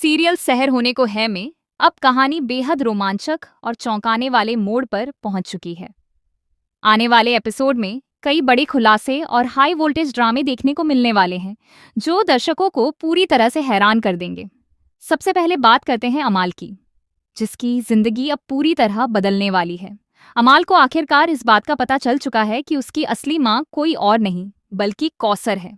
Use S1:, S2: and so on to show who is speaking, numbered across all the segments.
S1: Serial सहर होने को है में अब कहानी बेहद रोमांचक और चौंकाने वाले मोड़ पर पहुंच चुकी है। आने वाले एपिसोड में कई बड़े खुलासे और हाई वोल्टेज ड्रामे देखने को मिलने वाले हैं जो दर्शकों को पूरी तरह से हैरान कर देंगे। सबसे पहले बात करते हैं अमाल की, जिसकी जिंदगी अब पूरी तरह बदलने वाली है। अमाल को आखिरकार इस बात का पता चल चुका है कि उसकी असली माँ कोई और नहीं बल्कि कौसर है।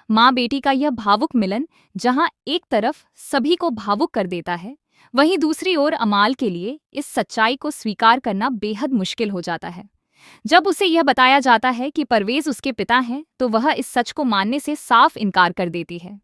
S1: माँ बेटी का यह भावुक मिलन जहां एक तरफ सभी को भावुक कर देता है, वहीं दूसरी ओर अमाल के लिए इस सच्चाई को स्वीकार करना बेहद मुश्किल हो जाता है। जब उसे यह बताया जाता है कि परवेज उसके पिता हैं, तो वह इस सच को मानने से साफ इनकार कर देती है।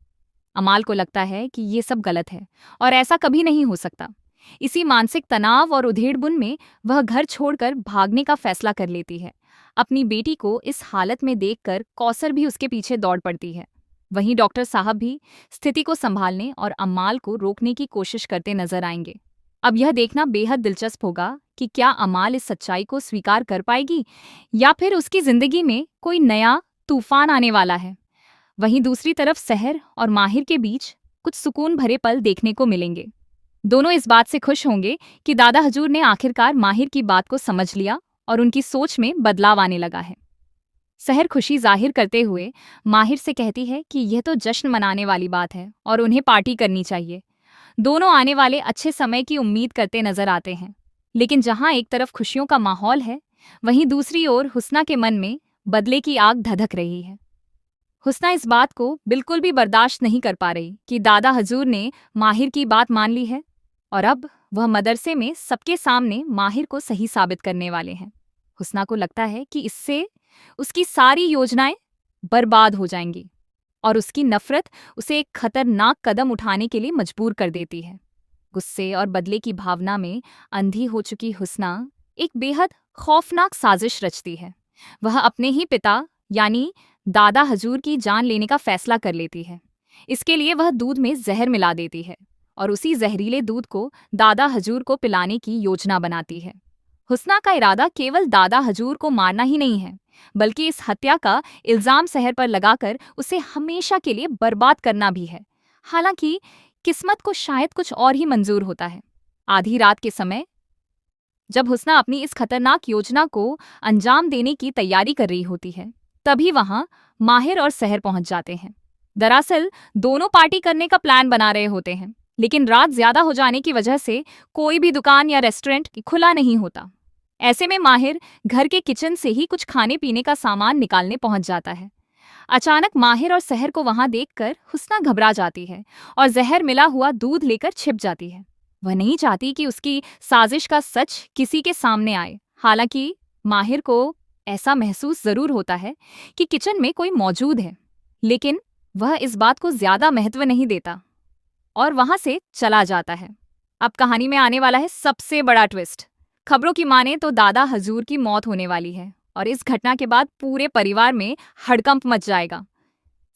S1: अमाल को लगता है कि ये सब गलत है और ऐसा कभी नहीं हो सकता। इसी मानसिक तनाव और उधेड़बुन में वह घर छोड़कर भागने का फैसला कर लेती है। अपनी बेटी को इस हालत में देखकर कौसर भी उसके पीछे दौड़ पड़ती है। वहीं डॉक्टर साहब भी स्थिति को संभालने और अमाल को रोकने की कोशिश करते नजर आएंगे। अब यह देखना बेहद दिलचस्प होगा कि क्या अमाल इस सच्चाई को स्वीकार कर पाएगी या फिर उसकी जिंदगी में कोई नया तूफान आने वाला है। वहीं दूसरी तरफ सहर और माहिर के बीच कुछ सुकून भरे पल देखने को मिलेंगे। दोनों इस बात से खुश होंगे कि दादा हजूर ने आखिरकार माहिर की बात को समझ लिया और उनकी सोच में बदलाव आने लगा है। सहर खुशी जाहिर करते हुए माहिर से कहती है कि यह तो जश्न मनाने वाली बात है और उन्हें पार्टी करनी चाहिए। दोनों आने वाले अच्छे समय की उम्मीद करते नजर आते हैं, लेकिन जहां एक तरफ खुशियों का माहौल है, वहीं दूसरी ओर हुस्ना के मन में बदले की आग धधक रही है। हुस्ना इस बात को बिल्कुल भी बर्दाश्त नहीं कर पा रही कि दादा हजूर ने माहिर की बात मान ली है और अब वह मदरसे में सबके सामने माहिर को सही साबित करने वाले हैं। हुस्ना को लगता है कि इससे उसकी सारी योजनाएं बर्बाद हो जाएंगी और उसकी नफरत उसे एक खतरनाक कदम उठाने के लिए मजबूर कर देती है। गुस्से और बदले की भावना में अंधी हो चुकी हुस्ना एक बेहद खौफनाक साजिश रचती है। वह अपने ही पिता यानी दादा हजूर की जान लेने का फैसला कर लेती है। इसके लिए वह दूध में जहर मिला देती है और उसी जहरीले दूध को दादा हजूर को पिलाने की योजना बनाती है। हुस्ना का इरादा केवल दादा हजूर को मारना ही नहीं है, बल्कि इस हत्या का इल्जाम सहर पर लगाकर उसे हमेशा के लिए बर्बाद करना भी है। हालांकि किस्मत को शायद कुछ और ही मंजूर होता है। आधी रात के समय जब हुस्ना अपनी इस खतरनाक योजना को अंजाम देने की तैयारी कर रही होती है, तभी वहां माहिर और सहर पहुंच जाते हैं। दरअसल दोनों पार्टी करने का प्लान बना रहे होते हैं, लेकिन रात ज्यादा हो जाने की वजह से कोई भी दुकान या रेस्टोरेंट खुला नहीं होता। ऐसे में माहिर घर के किचन से ही कुछ खाने पीने का सामान निकालने पहुंच जाता है। अचानक माहिर और सहर को वहां देखकर हुस्ना घबरा जाती है और जहर मिला हुआ दूध लेकर छिप जाती है। वह नहीं चाहती कि उसकी साजिश का सच किसी के सामने आए। हालांकि माहिर को ऐसा महसूस जरूर होता है कि किचन में कोई मौजूद है, लेकिन वह इस बात को ज्यादा महत्व नहीं देता और वहां से चला जाता है। अब कहानी में आने वाला है सबसे बड़ा ट्विस्ट। खबरों की माने तो दादा हजूर की मौत होने वाली है और इस घटना के बाद पूरे परिवार में हड़कंप मच जाएगा।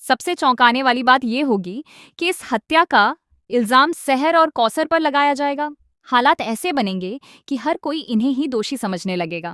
S1: सबसे चौंकाने वाली बात यह होगी कि इस हत्या का इल्जाम सहर और कौसर पर लगाया जाएगा। हालात ऐसे बनेंगे कि हर कोई इन्हें ही दोषी समझने लगेगा।